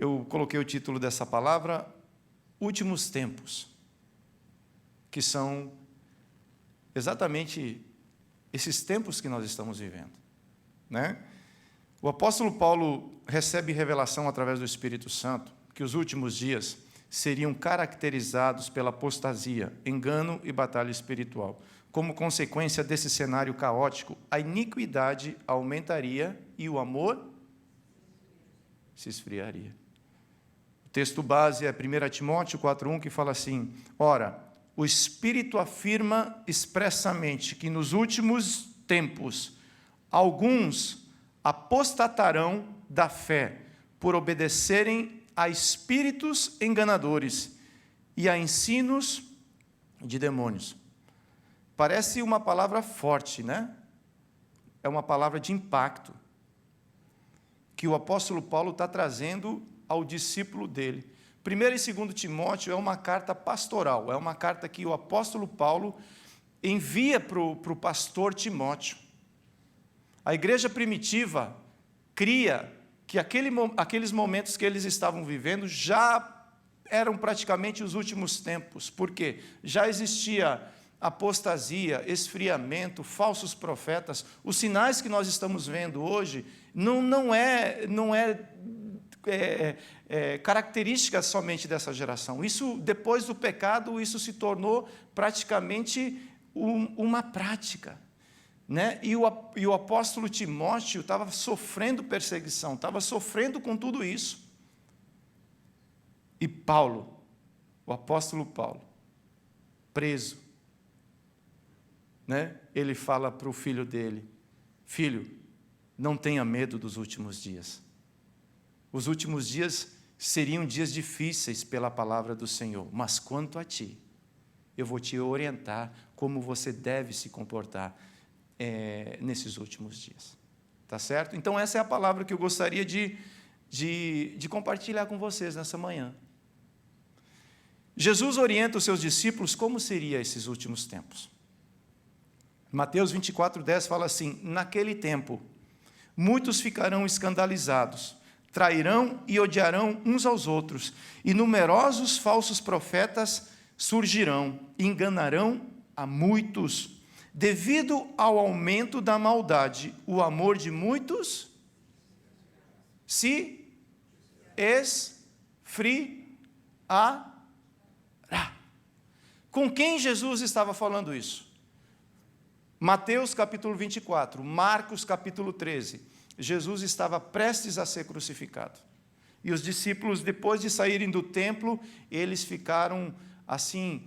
eu coloquei o título dessa palavra, Últimos Tempos, que são exatamente esses tempos que nós estamos vivendo, né? O apóstolo Paulo recebe revelação através do Espírito Santo que os últimos dias seriam caracterizados pela apostasia, engano e batalha espiritual. Como consequência desse cenário caótico, a iniquidade aumentaria e o amor se esfriaria. O texto base é 1 Timóteo 4:1, que fala assim: ora, o Espírito afirma expressamente que nos últimos tempos alguns apostatarão da fé por obedecerem a espíritos enganadores e a ensinos de demônios. Parece uma palavra forte, né? É uma palavra de impacto que o apóstolo Paulo está trazendo ao discípulo dele. 1 e 2 Timóteo é uma carta pastoral, é uma carta que o apóstolo Paulo envia para o pastor Timóteo. A igreja primitiva cria que aqueles momentos que eles estavam vivendo já eram praticamente os últimos tempos. Por quê? Já existia apostasia, esfriamento, falsos profetas. Os sinais que nós estamos vendo hoje não é característica somente dessa geração. Isso, depois do pecado, isso se tornou praticamente uma prática, né? E o apóstolo Timóteo estava sofrendo perseguição, estava sofrendo com tudo isso. E Paulo, o apóstolo Paulo, preso, né? Ele fala para o filho dele: filho, não tenha medo dos últimos dias. Os últimos dias seriam dias difíceis pela palavra do Senhor, mas quanto a ti, eu vou te orientar como você deve se comportar nesses últimos dias. Tá certo? Então essa é a palavra que eu gostaria de compartilhar com vocês nessa manhã. Jesus orienta os seus discípulos como seriam esses últimos tempos. Mateus 24:10 fala assim: naquele tempo, muitos ficarão escandalizados, trairão e odiarão uns aos outros, e numerosos falsos profetas surgirão, e enganarão a muitos. Devido ao aumento da maldade, o amor de muitos se esfriará. Com quem Jesus estava falando isso? Mateus capítulo 24, Marcos capítulo 13. Jesus estava prestes a ser crucificado. E os discípulos, depois de saírem do templo, eles ficaram assim,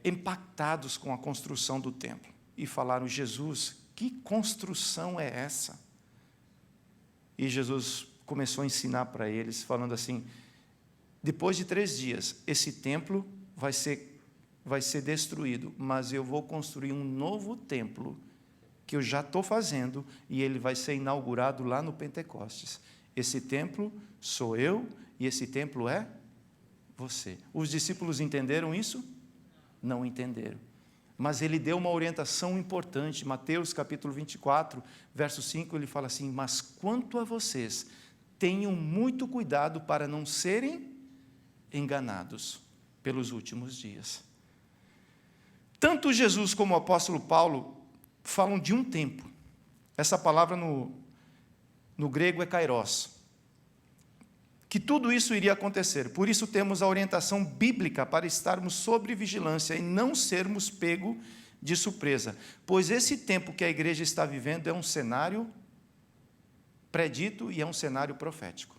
impactados com a construção do templo. E falaram: Jesus, que construção é essa? E Jesus começou a ensinar para eles, falando assim: depois de 3 dias, esse templo vai ser destruído, mas eu vou construir um novo templo, que eu já estou fazendo, e ele vai ser inaugurado lá no Pentecostes. Esse templo sou eu, e esse templo é você. Os discípulos entenderam isso? Não entenderam. Mas ele deu uma orientação importante. Mateus capítulo 24, verso 5, ele fala assim: mas quanto a vocês, tenham muito cuidado para não serem enganados pelos últimos dias. Tanto Jesus como o apóstolo Paulo falam de um tempo. Essa palavra no grego é kairos. Que tudo isso iria acontecer. Por isso temos a orientação bíblica para estarmos sob vigilância e não sermos pegos de surpresa. Pois esse tempo que a igreja está vivendo é um cenário predito e é um cenário profético.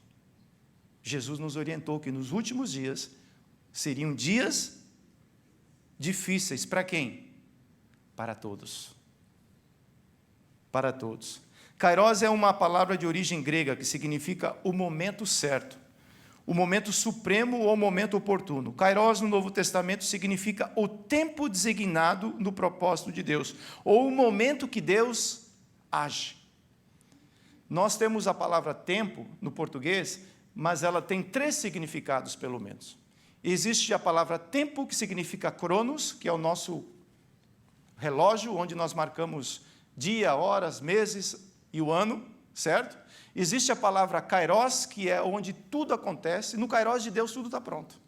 Jesus nos orientou que nos últimos dias seriam dias difíceis. Para quem? Para todos. Para todos. Kairos é uma palavra de origem grega que significa o momento certo, o momento supremo ou o momento oportuno. Kairos no Novo Testamento significa o tempo designado no propósito de Deus, ou o momento que Deus age. Nós temos a palavra tempo no português, mas ela tem 3 significados pelo menos. Existe a palavra tempo, que significa cronos, que é o nosso relógio, onde nós marcamos dia, horas, meses e o ano. certo? Existe a palavra kairos, que é onde tudo acontece. No kairos de Deus, tudo está pronto.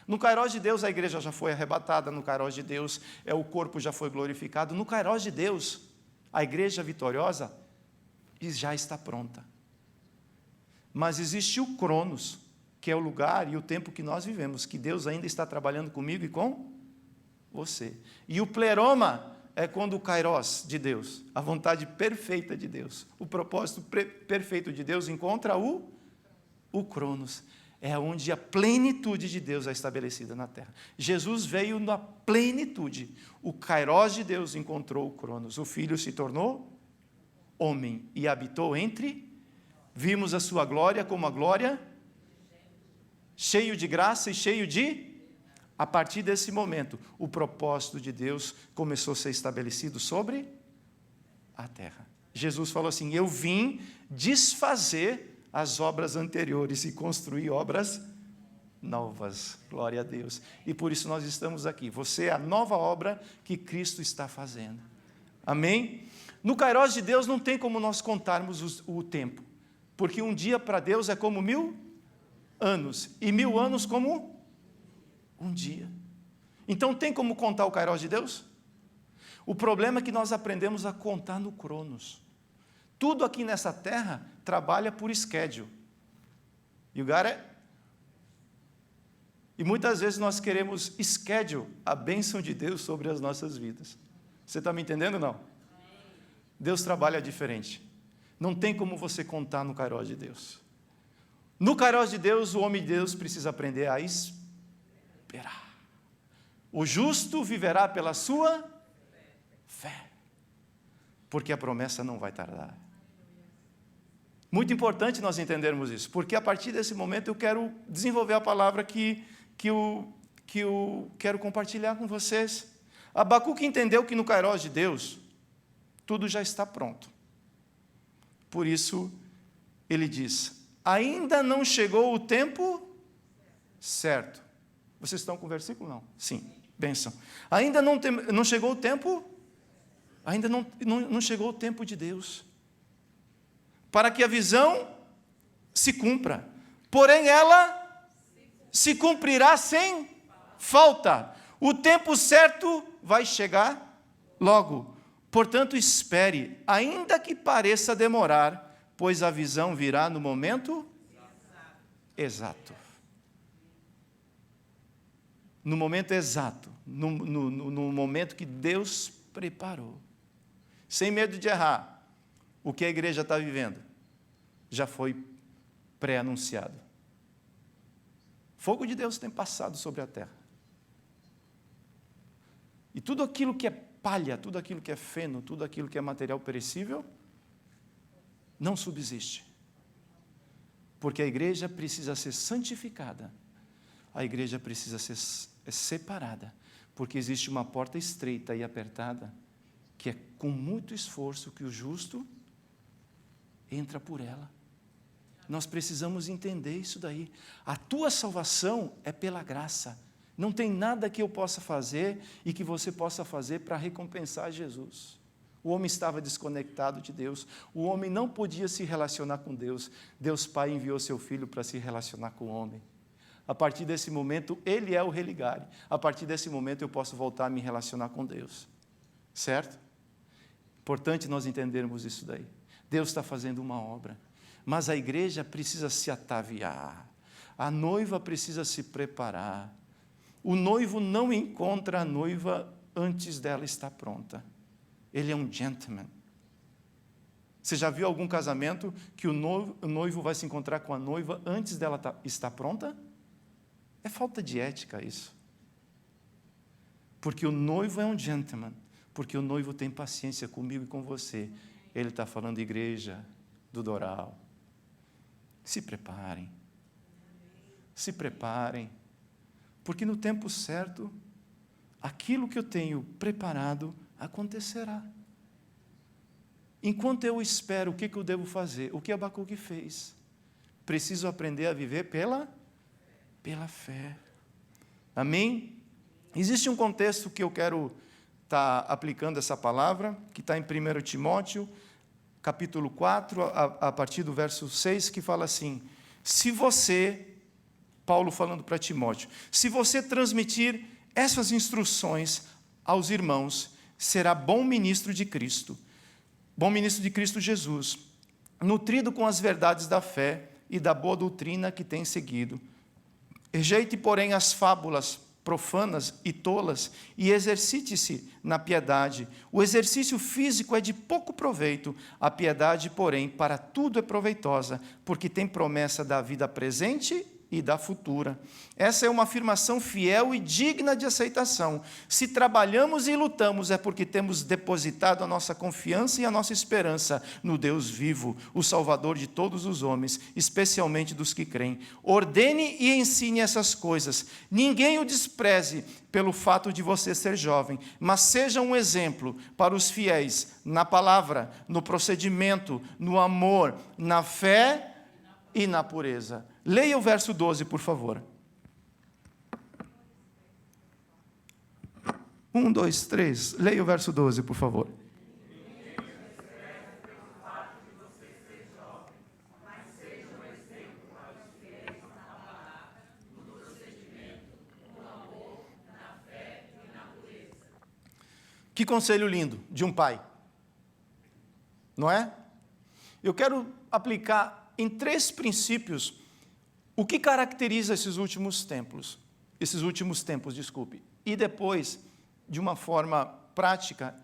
No kairos de Deus, a igreja já foi arrebatada. No kairos de Deus, o corpo já foi glorificado. No kairos de Deus, a igreja vitoriosa já está pronta. Mas existe o Cronos, que é o lugar e o tempo que nós vivemos, que Deus ainda está trabalhando comigo e com você. E o pleroma é quando o kairos de Deus, a vontade perfeita de Deus, o propósito perfeito de Deus encontra o Cronos. É onde a plenitude de Deus é estabelecida na terra. Jesus veio na plenitude. O kairos de Deus encontrou o Cronos. O Filho se tornou homem e habitou entre. Vimos a sua glória como a glória, cheio de graça e cheio de. A partir desse momento, o propósito de Deus começou a ser estabelecido sobre a terra. Jesus falou assim: eu vim desfazer as obras anteriores e construir obras novas. Glória a Deus. E por isso nós estamos aqui. Você é a nova obra que Cristo está fazendo. Amém? No kairos de Deus não tem como nós contarmos o tempo, porque um dia para Deus é como 1000 anos, e 1000 anos como um dia. Então tem como contar o kairos de Deus? O problema é que nós aprendemos a contar no Cronos. Tudo aqui nessa terra trabalha por schedule. You got it? E muitas vezes nós queremos schedule a bênção de Deus sobre as nossas vidas. Você está me entendendo ou não? Deus trabalha diferente. Não tem como você contar no kairos de Deus. No kairos de Deus, o homem de Deus precisa aprender a esperar. O justo viverá pela sua fé, porque a promessa não vai tardar. Muito importante nós entendermos isso, porque a partir desse momento eu quero desenvolver a palavra que eu quero compartilhar com vocês. Abacuque entendeu que no kairos de Deus, tudo já está pronto. Por isso, ele diz: ainda não chegou o tempo certo. Vocês estão com o versículo? Não? Sim, bênção. Ainda não chegou o tempo, ainda não chegou o tempo de Deus, para que a visão se cumpra. Porém, ela se cumprirá sem falta. O tempo certo vai chegar logo. Portanto, espere, ainda que pareça demorar, pois a visão virá no momento exato. No momento exato, no momento que Deus preparou. Sem medo de errar, o que a igreja está vivendo já foi pré-anunciado. Fogo de Deus tem passado sobre a terra. E tudo aquilo que é palha, tudo aquilo que é feno, tudo aquilo que é material perecível, não subsiste. Porque a igreja precisa ser santificada. A igreja precisa ser separada. Porque existe uma porta estreita e apertada, que é com muito esforço que o justo entra por ela. Nós precisamos entender isso daí. A tua salvação é pela graça. Não tem nada que eu possa fazer e que você possa fazer para recompensar Jesus. O homem estava desconectado de Deus. O homem não podia se relacionar com Deus. Deus Pai enviou seu Filho para se relacionar com o homem. A partir desse momento, Ele é o religare. A partir desse momento, eu posso voltar a me relacionar com Deus. Certo? Importante nós entendermos isso daí. Deus está fazendo uma obra. Mas a igreja precisa se ataviar. A noiva precisa se preparar. O noivo não encontra a noiva antes dela estar pronta. Ele é um gentleman. Você já viu algum casamento que o noivo vai se encontrar com a noiva antes dela estar pronta? É falta de ética isso. Porque o noivo é um gentleman. Porque o noivo tem paciência comigo e com você. Ele está falando, igreja do Doral. Se preparem. Se preparem. Porque no tempo certo, aquilo que eu tenho preparado acontecerá. Enquanto eu espero, o que eu devo fazer? O que Abacuque fez? Preciso aprender a viver pela fé. Amém? Existe um contexto que eu quero estar aplicando essa palavra, que está em 1 Timóteo, capítulo 4, a partir do verso 6, que fala assim: se você, Paulo falando para Timóteo, se você transmitir essas instruções aos irmãos, será bom ministro de Cristo Jesus, nutrido com as verdades da fé e da boa doutrina que tem seguido. Rejeite, porém, as fábulas profanas e tolas e exercite-se na piedade. O exercício físico é de pouco proveito, a piedade, porém, para tudo é proveitosa, porque tem promessa da vida presente e da futura. Essa é uma afirmação fiel e digna de aceitação. Se trabalhamos e lutamos, é porque temos depositado a nossa confiança e a nossa esperança no Deus vivo, o Salvador de todos os homens, especialmente dos que creem. Ordene e ensine essas coisas. Ninguém o despreze pelo fato de você ser jovem, mas seja um exemplo para os fiéis na palavra, no procedimento, no amor, na fé e na pureza. Leia o verso 12, por favor. 1, 2, 3. Leia o verso 12, por favor. Que conselho lindo de um pai, não é? Eu quero aplicar em 3 princípios o que caracteriza esses últimos tempos, e depois, de uma forma prática,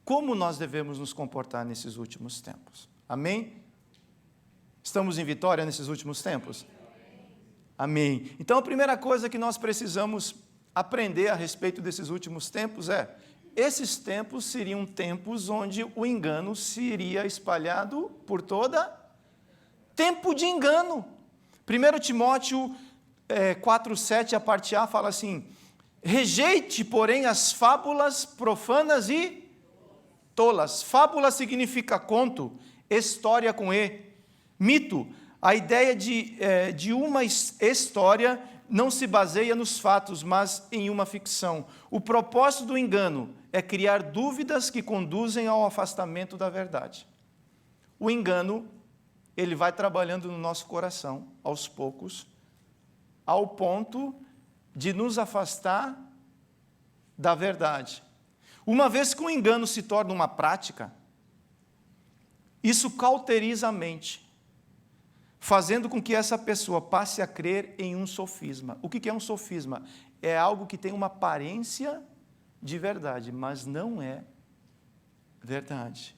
como nós devemos nos comportar nesses últimos tempos. Amém? Estamos em vitória nesses últimos tempos? Amém. Então, a primeira coisa que nós precisamos aprender a respeito desses últimos tempos é: esses tempos seriam tempos onde o engano seria espalhado por tempo de engano. 1 Timóteo 4,7, a parte A, fala assim: rejeite, porém, as fábulas profanas e tolas. Fábula significa conto, história com E. Mito, a ideia de uma história não se baseia nos fatos, mas em uma ficção. O propósito do engano é criar dúvidas que conduzem ao afastamento da verdade. O engano, ele vai trabalhando no nosso coração, aos poucos, ao ponto de nos afastar da verdade. Uma vez que o engano se torna uma prática, isso cauteriza a mente, fazendo com que essa pessoa passe a crer em um sofisma. O que é um sofisma? É algo que tem uma aparência de verdade, mas não é verdade.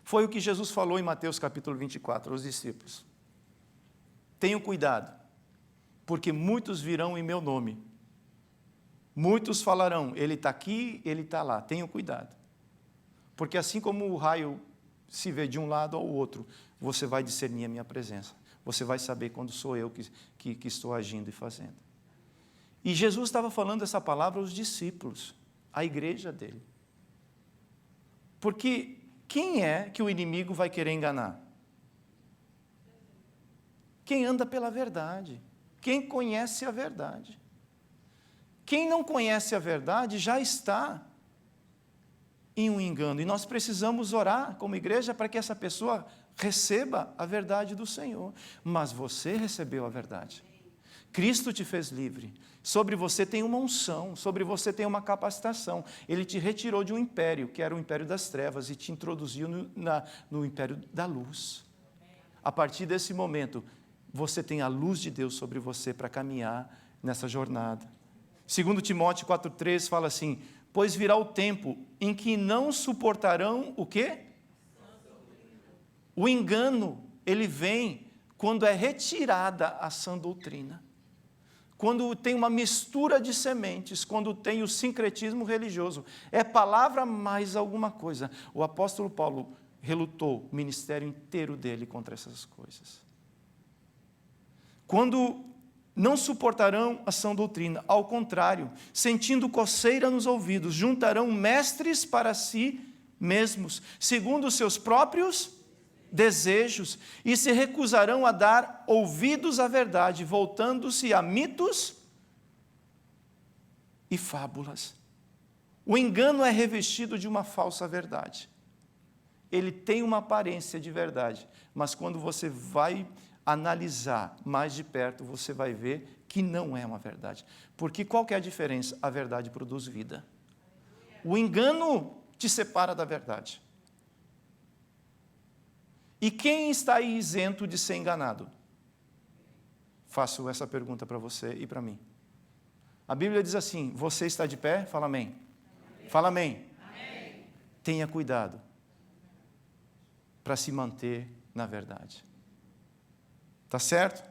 Foi o que Jesus falou em Mateus capítulo 24 aos discípulos. Tenham cuidado, porque muitos virão em meu nome. Muitos falarão, ele está aqui, ele está lá. Tenham cuidado. Porque assim como o raio se vê de um lado ao outro, você vai discernir a minha presença. Você vai saber quando sou eu que estou agindo e fazendo. E Jesus estava falando essa palavra aos discípulos, à igreja dele. Porque quem é que o inimigo vai querer enganar? Quem anda pela verdade. Quem conhece a verdade. Quem não conhece a verdade já está em um engano. E nós precisamos orar como igreja para que essa pessoa receba a verdade do Senhor. Mas você recebeu a verdade. Cristo te fez livre. Sobre você tem uma unção, sobre você tem uma capacitação. Ele te retirou de um império, que era o império das trevas, e te introduziu no império da luz. A partir desse momento, você tem a luz de Deus sobre você para caminhar nessa jornada. 2 Timóteo 4,3 fala assim: pois virá o tempo em que não suportarão o quê? O engano, ele vem quando é retirada a sã doutrina. Quando tem uma mistura de sementes, quando tem o sincretismo religioso. É palavra mais alguma coisa. O apóstolo Paulo relutou o ministério inteiro dele contra essas coisas. Quando não suportarão a sã doutrina, ao contrário, sentindo coceira nos ouvidos, juntarão mestres para si mesmos, segundo os seus próprios desejos, e se recusarão a dar ouvidos à verdade, voltando-se a mitos e fábulas. O engano é revestido de uma falsa verdade. ele tem uma aparência de verdade, mas quando você vai analisar mais de perto, você vai ver que não é uma verdade. Porque qual que é a diferença? A verdade produz vida. O engano te separa da verdade. E quem está aí isento de ser enganado? Faço essa pergunta para você e para mim. A Bíblia diz assim, você está de pé? Fala amém. Amém. Fala amém. Amém. Tenha cuidado para se manter na verdade. Tá certo?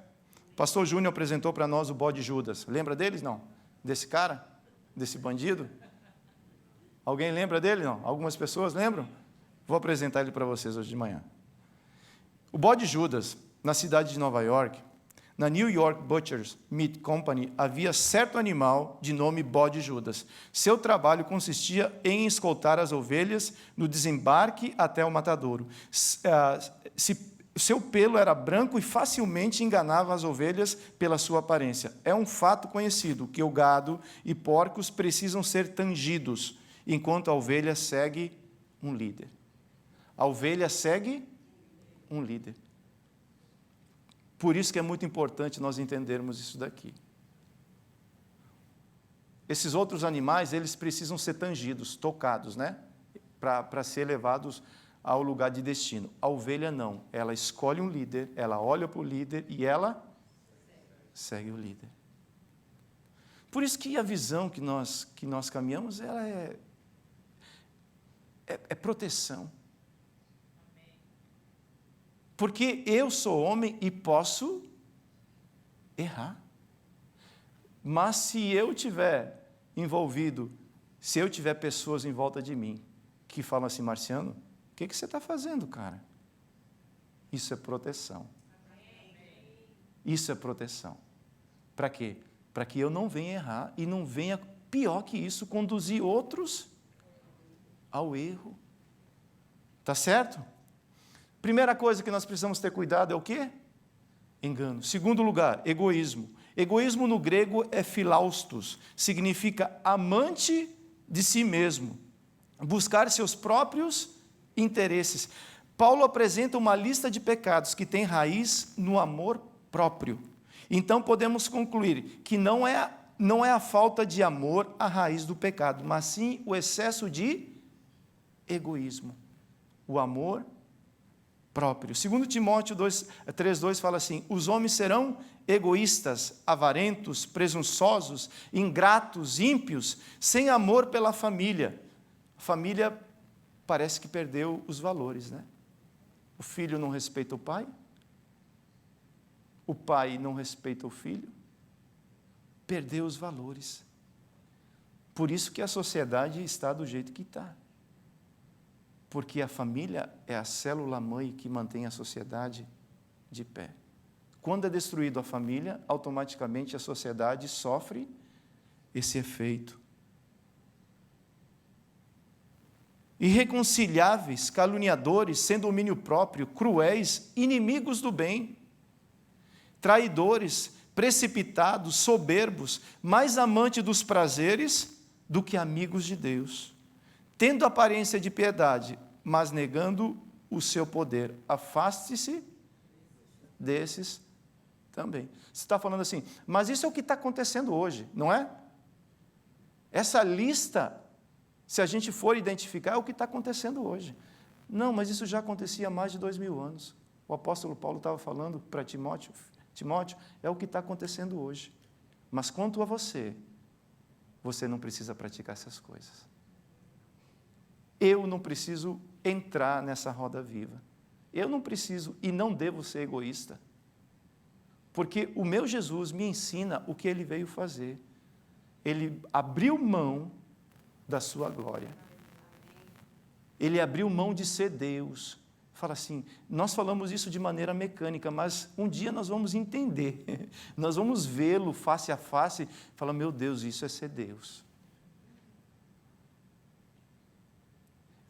O pastor Júnior apresentou para nós o bode Judas. Lembra deles? Não? Desse cara? Desse bandido? Alguém lembra dele? Não? Algumas pessoas lembram? Vou apresentar ele para vocês hoje de manhã. O bode Judas, na cidade de Nova York, na New York Butchers Meat Company, havia certo animal de nome bode Judas. Seu trabalho consistia em escoltar as ovelhas no desembarque até o matadouro. Seu pelo era branco e facilmente enganava as ovelhas pela sua aparência. É um fato conhecido que o gado e porcos precisam ser tangidos, enquanto a ovelha segue um líder. A ovelha segue um líder. Por isso que é muito importante nós entendermos isso daqui. Esses outros animais, eles precisam ser tangidos, tocados, né? Para ser levados ao lugar de destino. A ovelha não. Ela escolhe um líder, ela olha para o líder e ela segue o líder. Por isso que a visão que nós caminhamos, ela é proteção. Porque eu sou homem e posso errar. Mas se eu tiver envolvido, se eu tiver pessoas em volta de mim que falam assim, Marciano, o que você está fazendo, cara? Isso é proteção. Isso é proteção. Para quê? Para que eu não venha errar e não venha, pior que isso, conduzir outros ao erro. Tá certo? Primeira coisa que nós precisamos ter cuidado é o quê? Engano. Segundo lugar, egoísmo. Egoísmo no grego é philaustos, significa amante de si mesmo, buscar seus próprios interesses. Paulo apresenta uma lista de pecados que tem raiz no amor próprio. Então podemos concluir que não é a falta de amor a raiz do pecado, mas sim o excesso de egoísmo. O amor próprio. 2 Timóteo 3,2 fala assim, os homens serão egoístas, avarentos, presunçosos, ingratos, ímpios, sem amor pela família. A família parece que perdeu os valores, né? O filho não respeita o pai não respeita o filho, perdeu os valores. Por isso que a sociedade está do jeito que está. Porque a família é a célula-mãe que mantém a sociedade de pé. Quando é destruída a família, automaticamente a sociedade sofre esse efeito. Irreconciliáveis, caluniadores, sem domínio próprio, cruéis, inimigos do bem, traidores, precipitados, soberbos, mais amantes dos prazeres do que amigos de Deus, tendo aparência de piedade, mas negando o seu poder. Afaste-se desses também. Você está falando assim, mas isso é o que está acontecendo hoje, não é? Essa lista, se a gente for identificar, é o que está acontecendo hoje. Não, mas isso já acontecia há mais de 2000 anos. O apóstolo Paulo estava falando para Timóteo, é o que está acontecendo hoje. Mas quanto a você não precisa praticar essas coisas. Eu não preciso entrar nessa roda viva. Eu não preciso e não devo ser egoísta. Porque o meu Jesus me ensina o que ele veio fazer. Ele abriu mão da sua glória. Ele abriu mão de ser Deus. Fala assim, nós falamos isso de maneira mecânica, mas um dia nós vamos entender. Nós vamos vê-lo face a face. Fala, meu Deus, isso é ser Deus.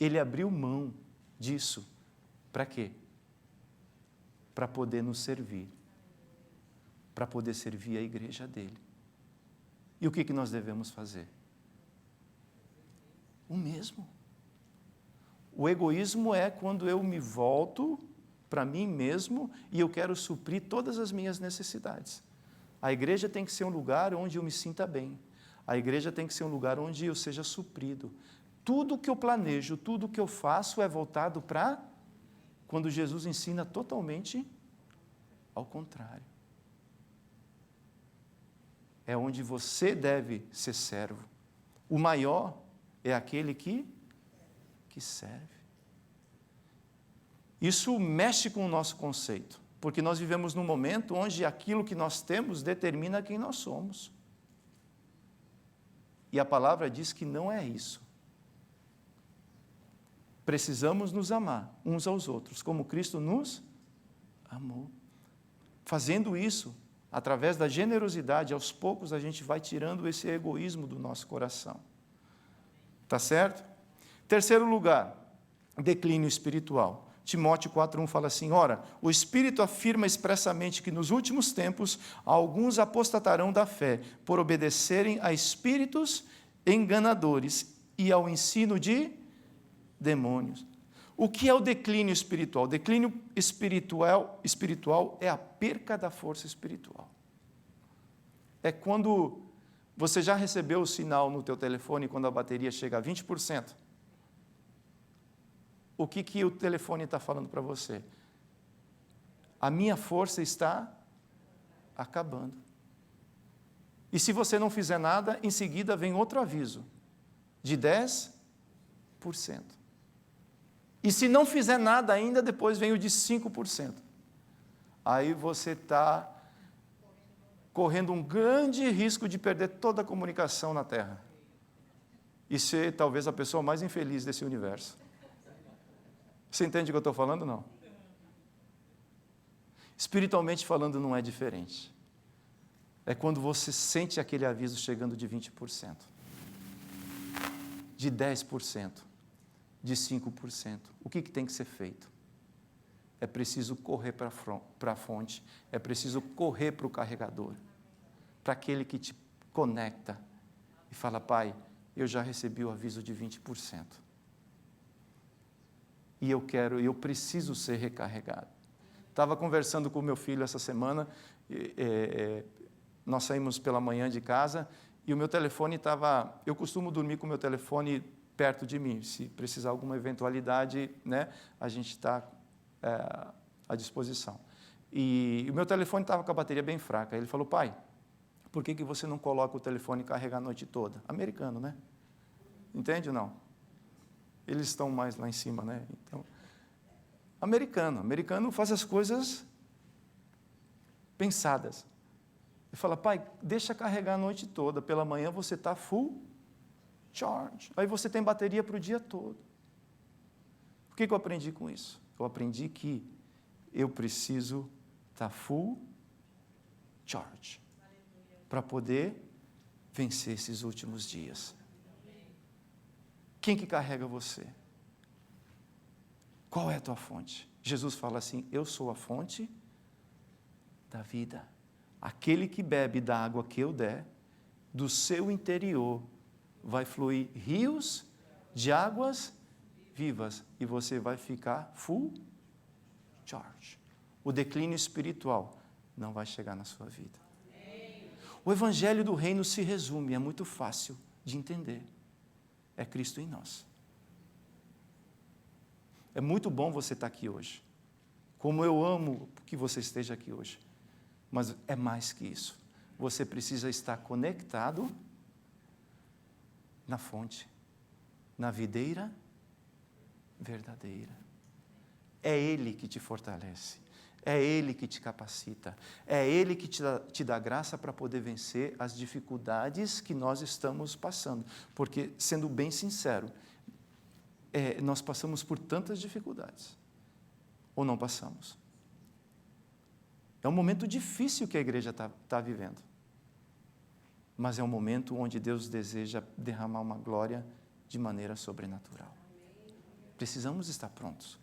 Ele abriu mão disso. Para quê? Para poder nos servir. Para poder servir a igreja dele. E o que nós devemos fazer? O mesmo. O egoísmo é quando eu me volto para mim mesmo e eu quero suprir todas as minhas necessidades. A igreja tem que ser um lugar onde eu me sinta bem. A igreja tem que ser um lugar onde eu seja suprido. Tudo que eu planejo, tudo que eu faço é voltado para quando Jesus ensina totalmente ao contrário. É onde você deve ser servo. O maior é aquele que serve. Isso mexe com o nosso conceito, porque nós vivemos num momento onde aquilo que nós temos determina quem nós somos. E a palavra diz que não é isso. Precisamos nos amar uns aos outros, como Cristo nos amou. Fazendo isso, através da generosidade, aos poucos a gente vai tirando esse egoísmo do nosso coração. Tá certo? Terceiro lugar, declínio espiritual. Timóteo 4:1 fala assim: ora, o Espírito afirma expressamente que nos últimos tempos alguns apostatarão da fé, por obedecerem a espíritos enganadores e ao ensino de demônios. O que é o declínio espiritual? O declínio espiritual é a perca da força espiritual. É quando você já recebeu o sinal no teu telefone quando a bateria chega a 20%. O que o telefone está falando para você? A minha força está acabando. E se você não fizer nada, em seguida vem outro aviso, de 10%. E se não fizer nada ainda, depois vem o de 5%. Aí você está correndo um grande risco de perder toda a comunicação na Terra. E ser talvez a pessoa mais infeliz desse universo. Você entende o que eu estou falando? Não. Espiritualmente falando, não é diferente. É quando você sente aquele aviso chegando de 20%, de 10%, de 5%. O que tem que ser feito? É preciso correr para a fonte, é preciso correr para o carregador, para aquele que te conecta e fala: Pai, eu já recebi o aviso de 20%. E eu preciso ser recarregado. Estava conversando com o meu filho essa semana, nós saímos pela manhã de casa, e o meu telefone estava... Eu costumo dormir com o meu telefone perto de mim, se precisar alguma eventualidade, né, a gente está à disposição. E o meu telefone estava com a bateria bem fraca. Ele falou: pai, por que você não coloca o telefone e carrega a noite toda? Americano, né? Entende ou não? Eles estão mais lá em cima, né? Então, americano faz as coisas pensadas. Ele fala: pai, deixa carregar a noite toda, pela manhã você está full charge, aí você tem bateria para o dia todo. O que eu aprendi com isso? Eu aprendi que eu preciso estar full charge para poder vencer esses últimos dias. Quem que carrega você? Qual é a tua fonte? Jesus fala assim: eu sou a fonte da vida. Aquele que bebe da água que eu der, do seu interior vai fluir rios de águas vivas e você vai ficar full charge. O declínio espiritual não vai chegar na sua vida. O evangelho do reino se resume, é muito fácil de entender. É Cristo em nós. É muito bom você estar aqui hoje. Como eu amo que você esteja aqui hoje. Mas é mais que isso. Você precisa estar conectado na fonte, na videira verdadeira. É Ele que te fortalece. É Ele que te capacita. É Ele que te dá graça para poder vencer as dificuldades que nós estamos passando. Porque, sendo bem sincero, nós passamos por tantas dificuldades. Ou não passamos? É um momento difícil que a igreja está vivendo. Mas é um momento onde Deus deseja derramar uma glória de maneira sobrenatural. Precisamos estar prontos.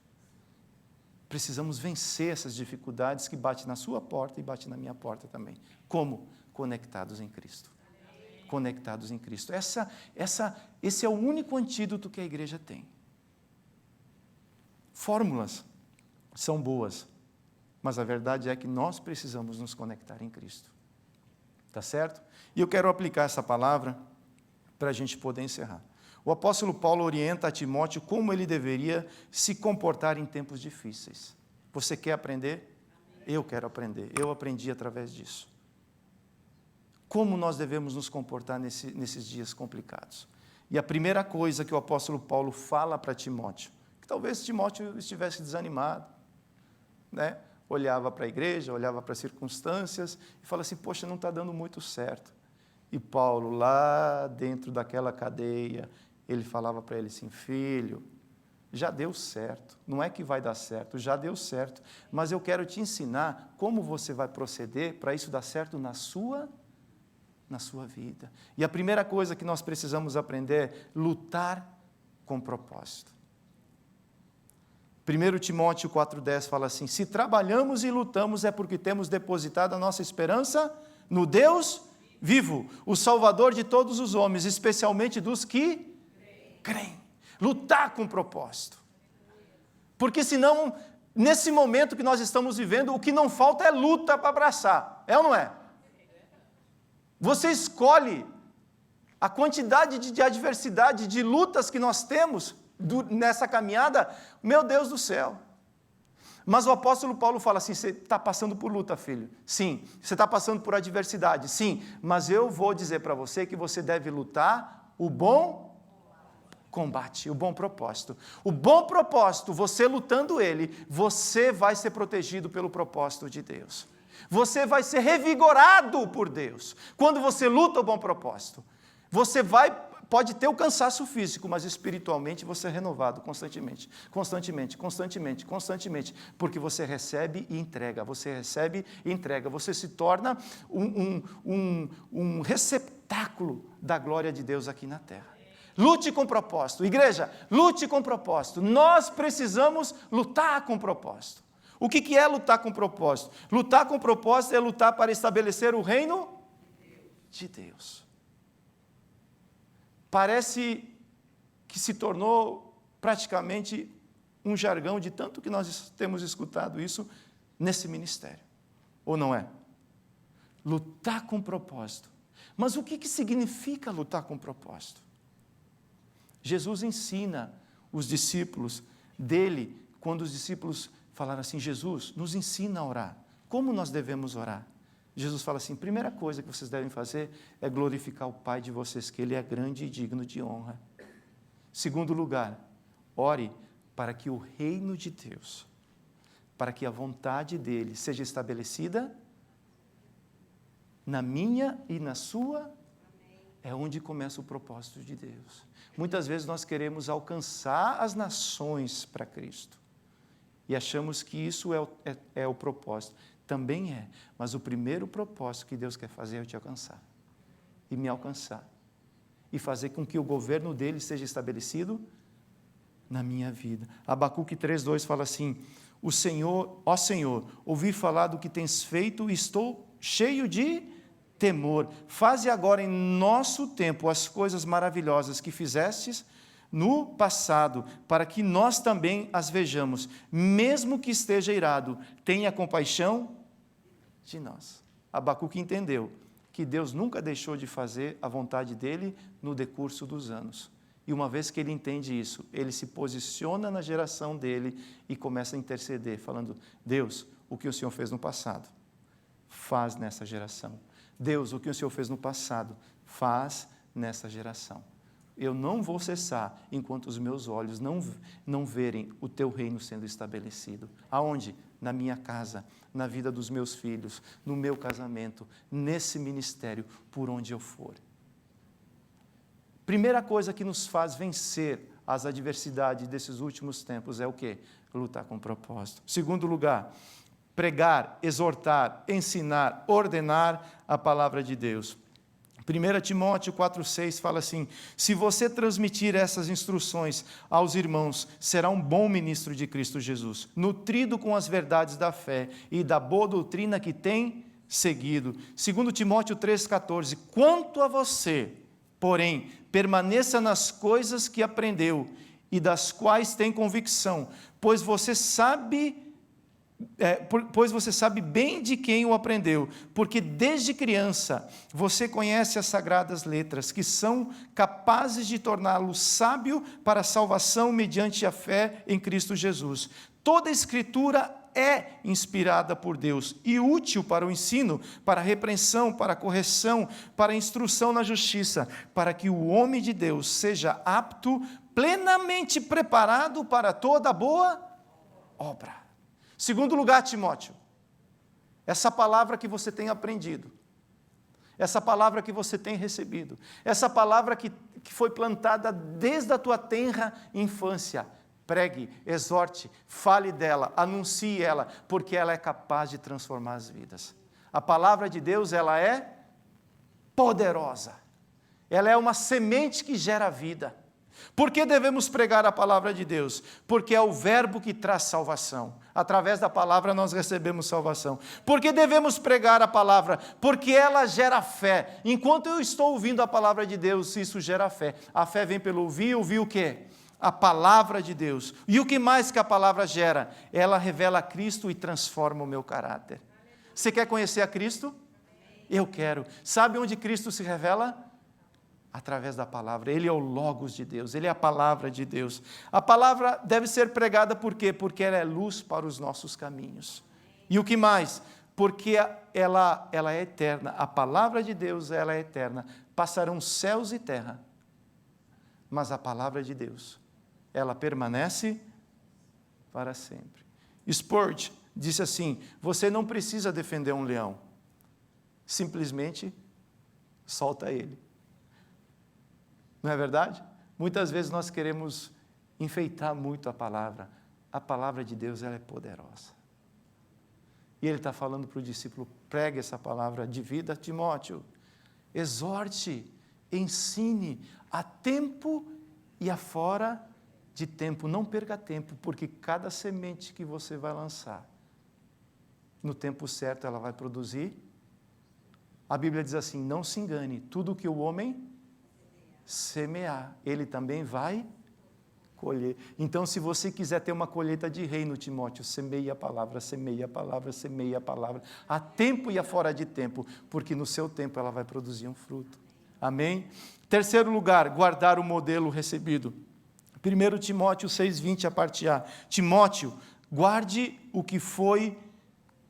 Precisamos vencer essas dificuldades que batem na sua porta e batem na minha porta também. Como? Conectados em Cristo. Conectados em Cristo. Esse é o único antídoto que a igreja tem. Fórmulas são boas, mas a verdade é que nós precisamos nos conectar em Cristo. Tá certo? E eu quero aplicar essa palavra para a gente poder encerrar. O apóstolo Paulo orienta a Timóteo como ele deveria se comportar em tempos difíceis. Você quer aprender? Eu quero aprender. Eu aprendi através disso. Como nós devemos nos comportar nesses dias complicados? E a primeira coisa que o apóstolo Paulo fala para Timóteo, que talvez Timóteo estivesse desanimado, né? Olhava para a igreja, olhava para as circunstâncias e fala assim, poxa, não está dando muito certo. E Paulo, lá dentro daquela cadeia, ele falava para ele assim, filho, já deu certo, não é que vai dar certo, já deu certo, mas eu quero te ensinar como você vai proceder para isso dar certo na sua vida. E a primeira coisa que nós precisamos aprender é lutar com propósito. 1 Timóteo 4,10 fala assim, se trabalhamos e lutamos é porque temos depositado a nossa esperança no Deus vivo, o Salvador de todos os homens, especialmente dos que creem. Lutar com propósito. Porque senão, nesse momento que nós estamos vivendo, o que não falta é luta para abraçar. É ou não é? Você escolhe a quantidade de adversidade, de lutas que nós temos nessa caminhada, meu Deus do céu. Mas o apóstolo Paulo fala assim, você está passando por luta, filho. Sim. Você está passando por adversidade. Sim. Mas eu vou dizer para você que você deve lutar o bom combate, o bom propósito. O bom propósito, você lutando ele, você vai ser protegido pelo propósito de Deus. Você vai ser revigorado por Deus. Quando você luta o bom propósito, você pode ter o cansaço físico, mas espiritualmente você é renovado constantemente, porque você recebe e entrega, você se torna um receptáculo da glória de Deus aqui na terra. Lute com propósito. Igreja, lute com propósito. Nós precisamos lutar com propósito. O que é lutar com propósito? Lutar com propósito é lutar para estabelecer o reino de Deus. Parece que se tornou praticamente um jargão de tanto que nós temos escutado isso nesse ministério. Ou não é? Lutar com propósito. Mas o que significa lutar com propósito? Jesus ensina os discípulos dele, quando os discípulos falaram assim, Jesus, nos ensina a orar. Como nós devemos orar? Jesus fala assim, primeira coisa que vocês devem fazer é glorificar o Pai de vocês, que Ele é grande e digno de honra. Segundo lugar, ore para que o reino de Deus, para que a vontade dEle seja estabelecida na minha e na sua. É onde começa o propósito de Deus. Muitas vezes nós queremos alcançar as nações para Cristo. E achamos que isso é o propósito. Também é. Mas o primeiro propósito que Deus quer fazer é eu te alcançar. E me alcançar. E fazer com que o governo dele seja estabelecido na minha vida. Abacuque 3,2 fala assim, ó Senhor, ouvi falar do que tens feito e estou cheio de temor. Faze agora em nosso tempo as coisas maravilhosas que fizestes no passado, para que nós também as vejamos. Mesmo que esteja irado, tenha compaixão de nós. Abacuque entendeu que Deus nunca deixou de fazer a vontade dele no decurso dos anos. E uma vez que ele entende isso, ele se posiciona na geração dele e começa a interceder, falando, Deus, o que o Senhor fez no passado, faz nessa geração. Deus, o que o Senhor fez no passado, faz nessa geração. Eu não vou cessar enquanto os meus olhos não verem o teu reino sendo estabelecido. Aonde? Na minha casa, na vida dos meus filhos, no meu casamento, nesse ministério, por onde eu for. Primeira coisa que nos faz vencer as adversidades desses últimos tempos é o quê? Lutar com propósito. Segundo lugar, pregar, exortar, ensinar, ordenar a palavra de Deus. 1 Timóteo 4,6 fala assim, se você transmitir essas instruções aos irmãos, será um bom ministro de Cristo Jesus, nutrido com as verdades da fé e da boa doutrina que tem seguido. 2 Timóteo 3,14, quanto a você, porém, permaneça nas coisas que aprendeu e das quais tem convicção, pois você sabe bem de quem o aprendeu, porque desde criança você conhece as sagradas letras, que são capazes de torná-lo sábio para a salvação mediante a fé em Cristo Jesus. Toda a Escritura é inspirada por Deus e útil para o ensino, para a repreensão, para a correção, para a instrução na justiça, para que o homem de Deus seja apto, plenamente preparado para toda boa obra. Segundo lugar, Timóteo, essa palavra que você tem aprendido, essa palavra que você tem recebido, essa palavra que foi plantada desde a tua tenra infância, pregue, exorte, fale dela, anuncie ela, porque ela é capaz de transformar as vidas. A palavra de Deus, ela é poderosa, ela é uma semente que gera vida. Por que devemos pregar a palavra de Deus? Porque é o verbo que traz salvação. Através da palavra nós recebemos salvação. Por que devemos pregar a palavra? Porque ela gera fé. Enquanto eu estou ouvindo a palavra de Deus, isso gera fé. A fé vem pelo ouvir o quê? A palavra de Deus. E o que mais que a palavra gera? Ela revela Cristo e transforma o meu caráter. Você quer conhecer a Cristo? Eu quero. Sabe onde Cristo se revela? Através da palavra. Ele é o Logos de Deus, Ele é a palavra de Deus. A palavra deve ser pregada por quê? Porque ela é luz para os nossos caminhos. E o que mais? Porque ela é eterna. A palavra de Deus, ela é eterna. Passarão céus e terra, mas a palavra de Deus, ela permanece para sempre. Spurgeon disse assim: você não precisa defender um leão, simplesmente solta ele. Não é verdade? Muitas vezes nós queremos enfeitar muito a palavra de Deus, ela é poderosa. E ele está falando para o discípulo: pregue essa palavra de vida, Timóteo, exorte, ensine, a tempo e a fora de tempo, não perca tempo, porque cada semente que você vai lançar, no tempo certo ela vai produzir. A Bíblia diz assim: não se engane, tudo que o homem semear, ele também vai colher. Então, se você quiser ter uma colheita de reino, Timóteo, semeie a palavra, semeie a palavra, semeie a palavra, a tempo e a fora de tempo, porque no seu tempo ela vai produzir um fruto. Amém? Terceiro lugar, guardar o modelo recebido. 1 Timóteo 6,20, a parte A. Timóteo, guarde o que foi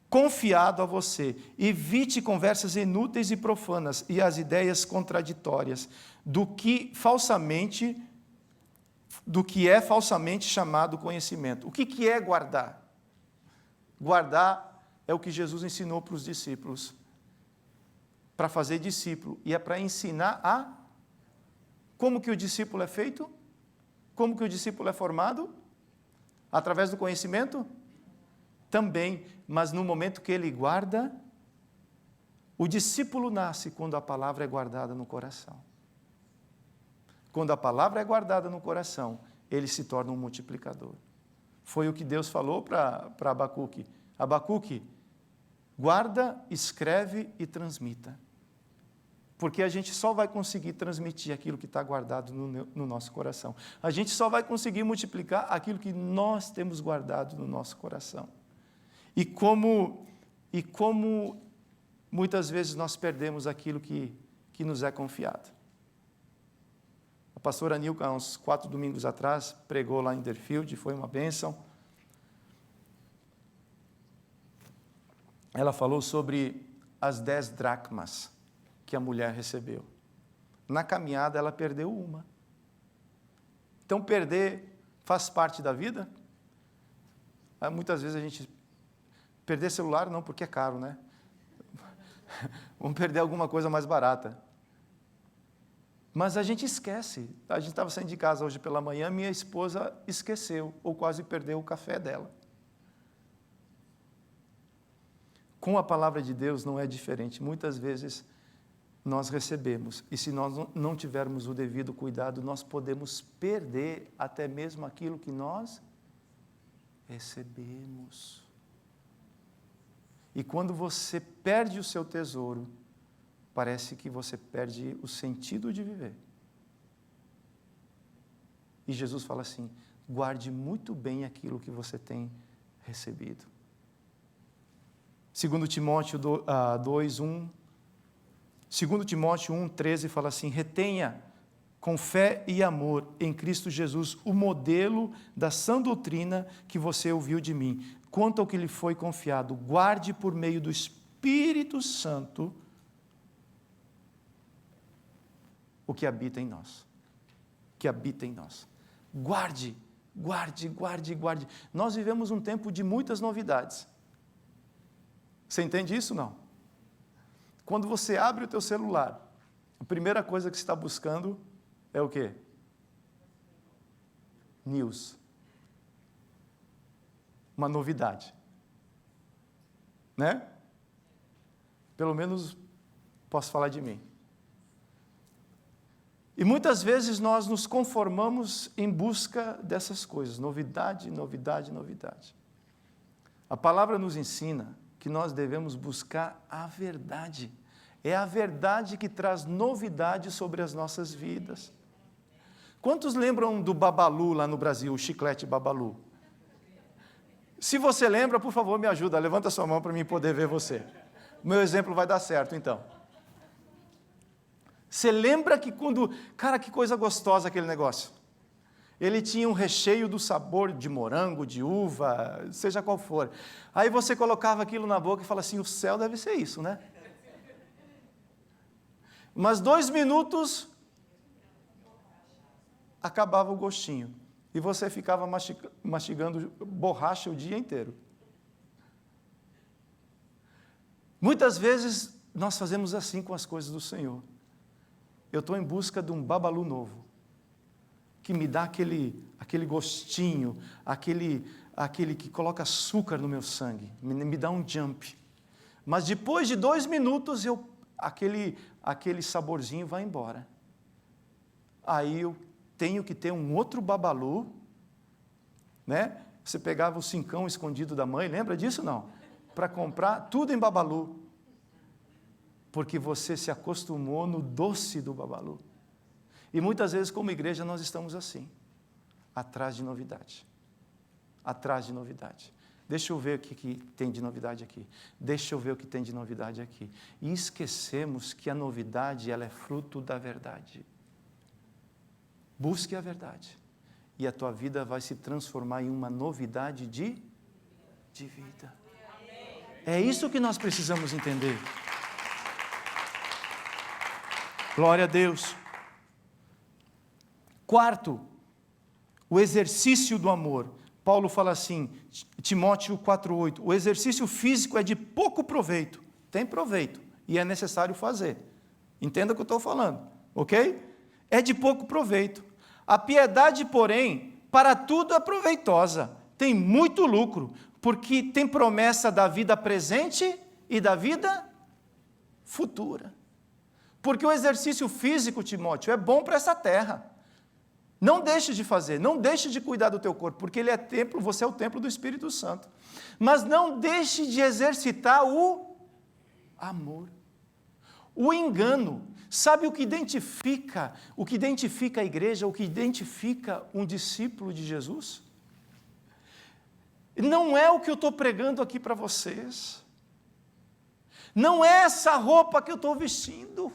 confiado a você. Evite conversas inúteis e profanas e as ideias contraditórias do que é falsamente chamado conhecimento. O que é guardar? Guardar é o que Jesus ensinou para os discípulos, para fazer discípulo, e é para ensinar como que o discípulo é feito? Como que o discípulo é formado? Através do conhecimento? Também, mas no momento que ele guarda, o discípulo nasce quando a palavra é guardada no coração. Quando a palavra é guardada no coração, ele se torna um multiplicador. Foi o que Deus falou para Abacuque. Abacuque, guarda, escreve e transmita. Porque a gente só vai conseguir transmitir aquilo que está guardado no nosso coração. A gente só vai conseguir multiplicar aquilo que nós temos guardado no nosso coração. E como muitas vezes nós perdemos aquilo que nos é confiado. A pastora Nilka, há uns 4 domingos atrás, pregou lá em Deerfield, foi uma bênção. Ela falou sobre as 10 dracmas que a mulher recebeu. Na caminhada, ela perdeu uma. Então, perder faz parte da vida? Muitas vezes a gente... Perder celular não, porque é caro, né? Vamos perder alguma coisa mais barata. Mas a gente esquece. A gente estava saindo de casa hoje pela manhã, minha esposa esqueceu, ou quase perdeu o café dela. Com a palavra de Deus não é diferente. Muitas vezes nós recebemos, e se nós não tivermos o devido cuidado, nós podemos perder até mesmo aquilo que nós recebemos. E quando você perde o seu tesouro, parece que você perde o sentido de viver. E Jesus fala assim, guarde muito bem aquilo que você tem recebido. 2 Timóteo 2:1, 2 Timóteo 1:13 fala assim, retenha com fé e amor em Cristo Jesus o modelo da sã doutrina que você ouviu de mim. Quanto ao que lhe foi confiado, guarde por meio do Espírito Santo o que habita em nós. Que habita em nós. Guarde, guarde, guarde, guarde. Nós vivemos um tempo de muitas novidades. Você entende isso, não? Quando você abre o teu celular, a primeira coisa que você está buscando é o quê? News. Uma novidade. Né? Pelo menos posso falar de mim. E muitas vezes nós nos conformamos em busca dessas coisas. Novidade, novidade, novidade. A palavra nos ensina que nós devemos buscar a verdade. É a verdade que traz novidade sobre as nossas vidas. Quantos lembram do Babalu lá no Brasil, o chiclete Babalu? Se você lembra, por favor, me ajuda. Levanta sua mão para mim poder ver você. O meu exemplo vai dar certo, então. Você lembra que quando... Cara, que coisa gostosa aquele negócio. Ele tinha um recheio do sabor de morango, de uva, seja qual for. Aí você colocava aquilo na boca e fala assim, o céu deve ser isso, né? Mas 2 minutos, acabava o gostinho. E você ficava mastigando borracha o dia inteiro. Muitas vezes, nós fazemos assim com as coisas do Senhor. Eu estou em busca de um Babalu novo, que me dá aquele gostinho, aquele que coloca açúcar no meu sangue, me dá um jump. Mas depois de 2 minutos, aquele saborzinho vai embora. Aí eu tenho que ter um outro Babalu, né? Você pegava o 5 escondido da mãe, lembra disso não? Para comprar tudo em Babalu. Porque você se acostumou no doce do Babalu. E muitas vezes, como igreja, nós estamos assim, atrás de novidade. Atrás de novidade. Deixa eu ver o que tem de novidade aqui. Deixa eu ver o que tem de novidade aqui. E esquecemos que a novidade, ela é fruto da verdade. Busque a verdade. E a tua vida vai se transformar em uma novidade de vida. É isso que nós precisamos entender. Glória a Deus. Quarto, o exercício do amor. Paulo fala assim, Timóteo 4:8, o exercício físico é de pouco proveito. Tem proveito e é necessário fazer. Entenda o que eu estou falando, ok? É de pouco proveito. A piedade, porém, para tudo é proveitosa. Tem muito lucro, porque tem promessa da vida presente e da vida futura. Porque o exercício físico, Timóteo, é bom para essa terra. Não deixe de fazer, não deixe de cuidar do teu corpo, porque ele é templo, você é o templo do Espírito Santo. Mas não deixe de exercitar o amor. O engano. Sabe o que identifica a igreja, o que identifica um discípulo de Jesus? Não é o que eu estou pregando aqui para vocês. Não é essa roupa que eu estou vestindo.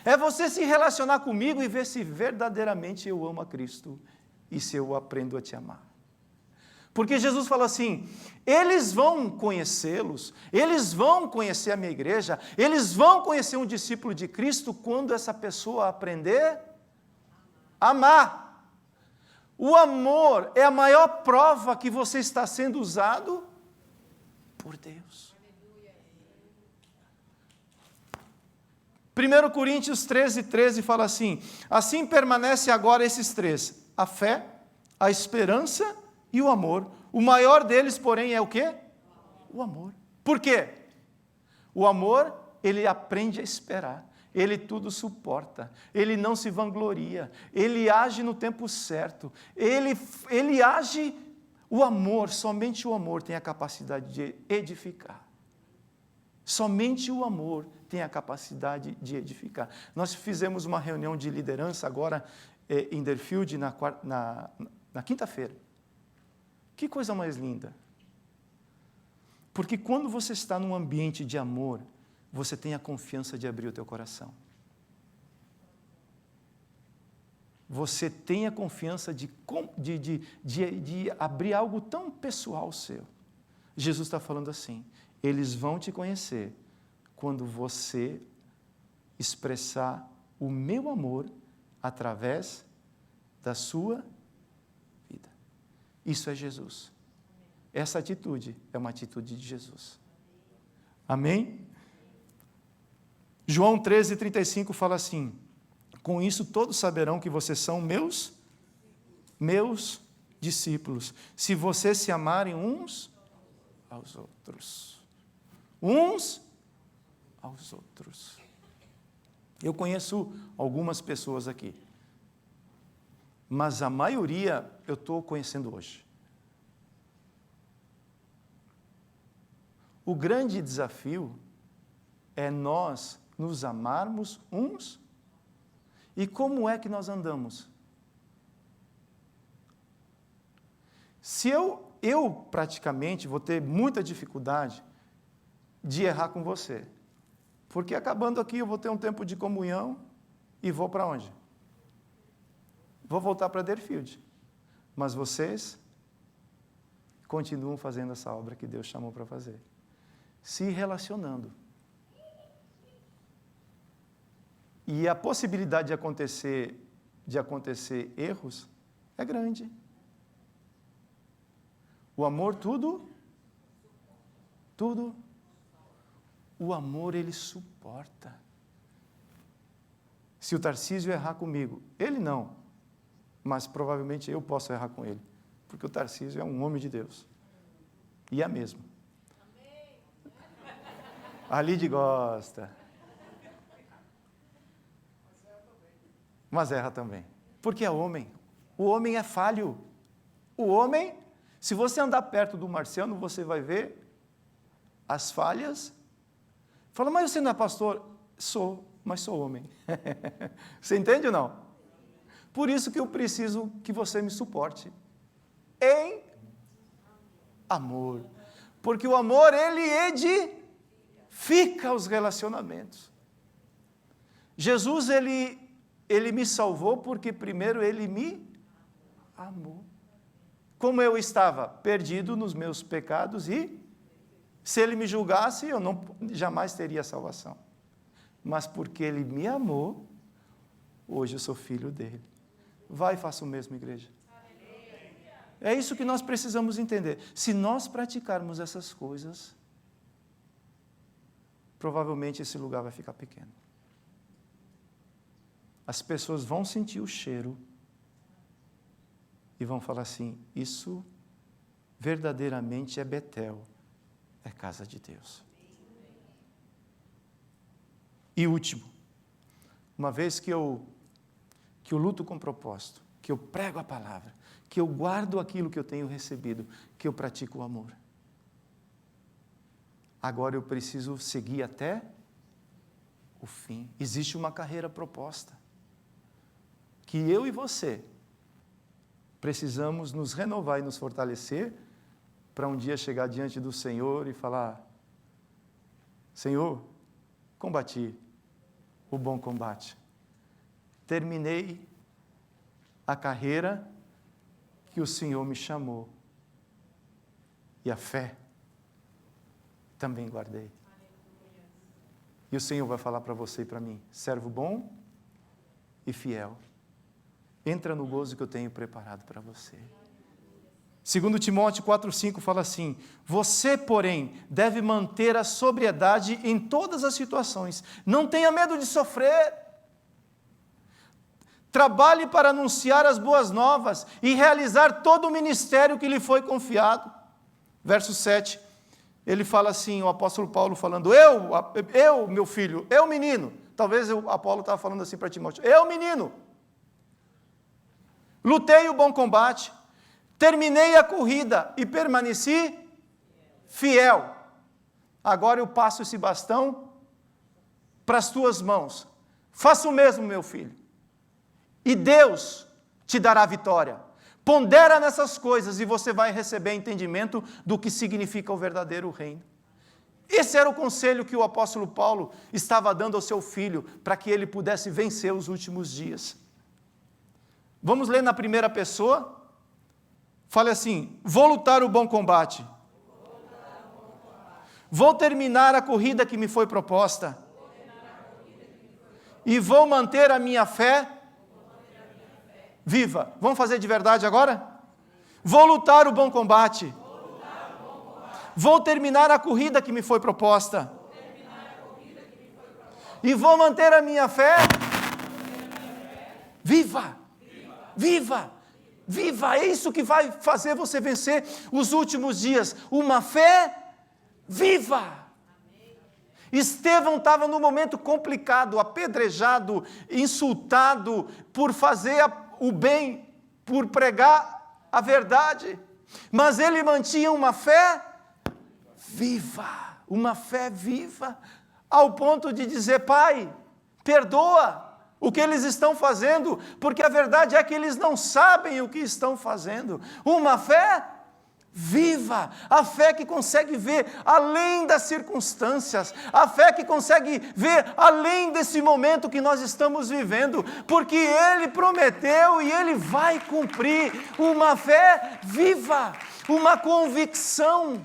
É você se relacionar comigo e ver se verdadeiramente eu amo a Cristo e se eu aprendo a te amar. Porque Jesus fala assim, eles vão conhecê-los, eles vão conhecer a minha igreja, eles vão conhecer um discípulo de Cristo quando essa pessoa aprender a amar. O amor é a maior prova que você está sendo usado por Deus. 1 Coríntios 13:13 fala assim, assim permanece agora esses 3, a fé, a esperança e o amor. O maior deles, porém, é o quê? O amor. Por quê? O amor, ele aprende a esperar. Ele tudo suporta. Ele não se vangloria. Ele age no tempo certo. Ele age... O amor, somente o amor tem a capacidade de edificar. Somente o amor tem a capacidade de edificar. Nós fizemos uma reunião de liderança agora em Deerfield na quinta-feira. Que coisa mais linda. Porque quando você está num ambiente de amor, você tem a confiança de abrir o teu coração. Você tem a confiança de abrir algo tão pessoal seu. Jesus está falando assim, eles vão te conhecer quando você expressar o meu amor através da sua vida. Isso é Jesus. Essa atitude é uma atitude de Jesus. Amém? João 13:35 fala assim, com isso todos saberão que vocês são meus discípulos, se vocês se amarem uns aos outros. Uns aos outros. Eu conheço algumas pessoas aqui, mas a maioria eu estou conhecendo hoje. O grande desafio é nós nos amarmos uns. E como é que nós andamos? Se eu praticamente vou ter muita dificuldade de errar com você, porque acabando aqui eu vou ter um tempo de comunhão e vou para onde? Vou voltar para Deerfield. Mas vocês continuam fazendo essa obra que Deus chamou para fazer. Se relacionando. E a possibilidade de acontecer erros é grande. O amor tudo. O amor ele suporta. Se o Tarcísio errar comigo, ele não, mas provavelmente eu posso errar com ele, porque o Tarcísio é um homem de Deus. E é mesmo. A Lídia gosta. Mas erra também. Porque é homem. O homem é falho. O homem, se você andar perto do Marciano, você vai ver as falhas. Fala, mas você não é pastor? Sou, mas sou homem. Você entende ou não? Por isso que eu preciso que você me suporte. Em amor. Porque o amor, ele edifica os relacionamentos. Jesus, ele me salvou porque primeiro ele me amou. Como eu estava perdido nos meus pecados e se ele me julgasse, eu jamais teria salvação. Mas porque ele me amou, hoje eu sou filho dele. Vai e faça o mesmo, igreja. É isso que nós precisamos entender. Se nós praticarmos essas coisas, provavelmente esse lugar vai ficar pequeno. As pessoas vão sentir o cheiro e vão falar assim, isso verdadeiramente é Betel, é casa de Deus. E último, uma vez que eu luto com propósito, que eu prego a palavra, que eu guardo aquilo que eu tenho recebido, que eu pratico o amor. Agora eu preciso seguir até o fim. Existe uma carreira proposta. Que eu e você precisamos nos renovar e nos fortalecer para um dia chegar diante do Senhor e falar, Senhor, combati o bom combate. Terminei a carreira que o Senhor me chamou. E a fé também guardei. E o Senhor vai falar para você e para mim, servo bom e fiel. Entra no gozo que eu tenho preparado para você. 2 Timóteo 4,5 fala assim, você, porém, deve manter a sobriedade em todas as situações. Não tenha medo de sofrer. Trabalhe para anunciar as boas novas e realizar todo o ministério que lhe foi confiado. Verso 7, ele fala assim, o apóstolo Paulo falando, eu, meu filho, eu menino. Talvez o Apolo estava falando assim para Timóteo, eu menino. Lutei o bom combate, terminei a corrida e permaneci fiel. Agora eu passo esse bastão para as tuas mãos. Faça o mesmo, meu filho. e Deus te dará vitória. Pondera nessas coisas e você vai receber entendimento do que significa o verdadeiro reino. Esse era o conselho que o apóstolo Paulo estava dando ao seu filho, para que ele pudesse vencer os últimos dias. Vamos ler na primeira pessoa? Fale assim: vou lutar o bom combate. Vou terminar a corrida que me foi proposta. E vou manter a minha fé viva. Vamos fazer de verdade agora? Vou lutar o bom combate. Vou terminar a corrida que me foi proposta. E vou manter a minha fé viva. Viva. Viva. É isso que vai fazer você vencer os últimos dias. Uma fé viva. Estevão estava num momento complicado, apedrejado, insultado por fazer o bem, por pregar a verdade. Mas ele mantinha uma fé viva, ao ponto de dizer: Pai, perdoa o que eles estão fazendo, porque a verdade é que eles não sabem o que estão fazendo. Uma fé viva, a fé que consegue ver além das circunstâncias, a fé que consegue ver além desse momento que nós estamos vivendo, porque Ele prometeu e Ele vai cumprir. Uma fé viva, uma convicção.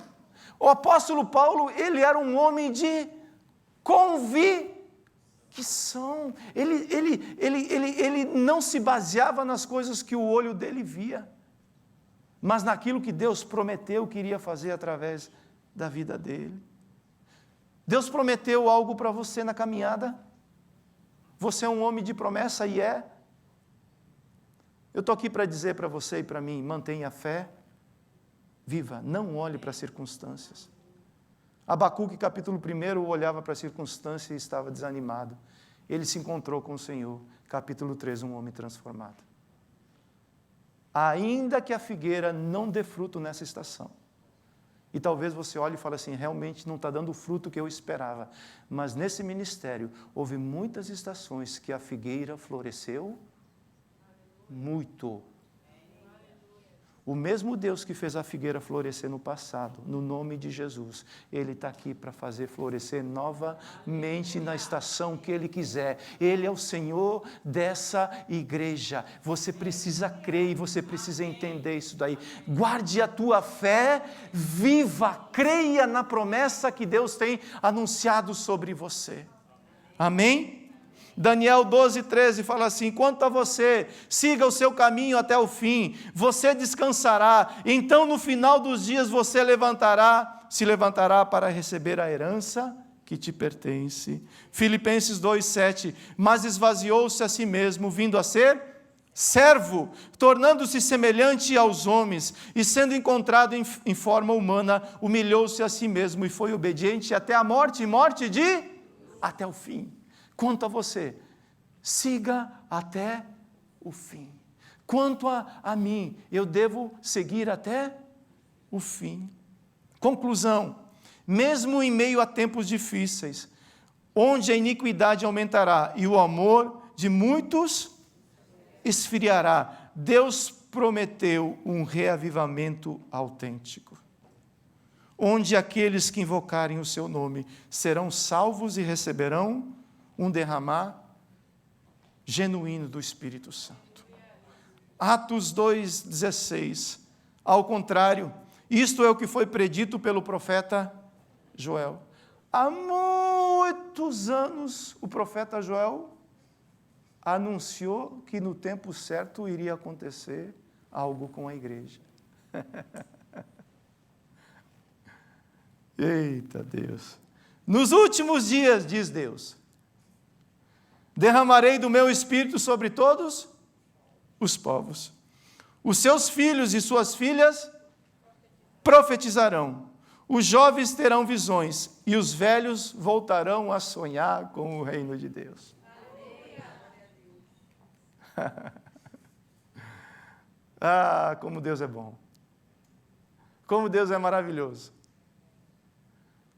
O apóstolo Paulo, ele era um homem de convicção. Ele não se baseava nas coisas que o olho dele via, mas naquilo que Deus prometeu que iria fazer através da vida dele. Deus prometeu algo para você na caminhada. Você é um homem de promessa e é. Eu estou aqui para dizer para você e para mim: mantenha a fé viva, não olhe para as circunstâncias. Abacuque, capítulo 1, olhava para as circunstâncias e estava desanimado. Ele se encontrou com o Senhor. Capítulo 3, um homem transformado. Ainda que a figueira não dê fruto nessa estação, e talvez você olhe e fale assim: realmente não está dando o fruto que eu esperava, mas nesse ministério houve muitas estações que a figueira floresceu muito. O mesmo Deus que fez a figueira florescer no passado, no nome de Jesus, Ele está aqui para fazer florescer novamente na estação que Ele quiser. Ele é o Senhor dessa igreja. Você precisa crer e você precisa entender isso daí. Guarde a tua fé viva, creia na promessa que Deus tem anunciado sobre você. Amém? Daniel 12:13 fala assim: quanto a você, siga o seu caminho até o fim, você descansará, então no final dos dias você se levantará para receber a herança que te pertence. Filipenses 2:7, mas esvaziou-se a si mesmo, vindo a ser servo, tornando-se semelhante aos homens, e sendo encontrado em forma humana, humilhou-se a si mesmo e foi obediente até a morte, até o fim. Quanto a você, siga até o fim. Quanto a mim, eu devo seguir até o fim. Conclusão: mesmo em meio a tempos difíceis, onde a iniquidade aumentará e o amor de muitos esfriará, Deus prometeu um reavivamento autêntico, onde aqueles que invocarem o seu nome serão salvos e receberão um derramar genuíno do Espírito Santo. Atos 2:16. Ao contrário, isto é o que foi predito pelo profeta Joel. Há muitos anos o profeta Joel anunciou que no tempo certo iria acontecer algo com a igreja. Eita Deus! Nos últimos dias, diz Deus, derramarei do meu espírito sobre todos os povos. Os seus filhos e suas filhas profetizarão. Os jovens terão visões e os velhos voltarão a sonhar com o reino de Deus. Ah, como Deus é bom. Como Deus é maravilhoso.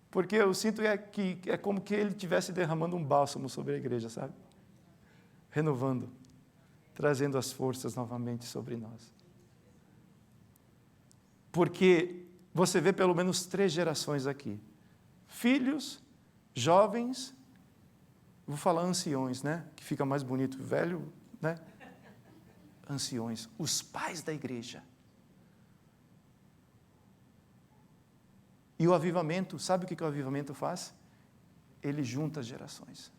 Porque eu sinto que é como que Ele estivesse derramando um bálsamo sobre a igreja, sabe? Renovando. trazendo as forças novamente sobre nós. Porque você vê pelo menos 3 gerações aqui. Filhos, jovens, vou falar anciões, né? Que fica mais bonito, velho, né? Anciões, os pais da igreja. E o avivamento, sabe o que o avivamento faz? Ele junta as gerações,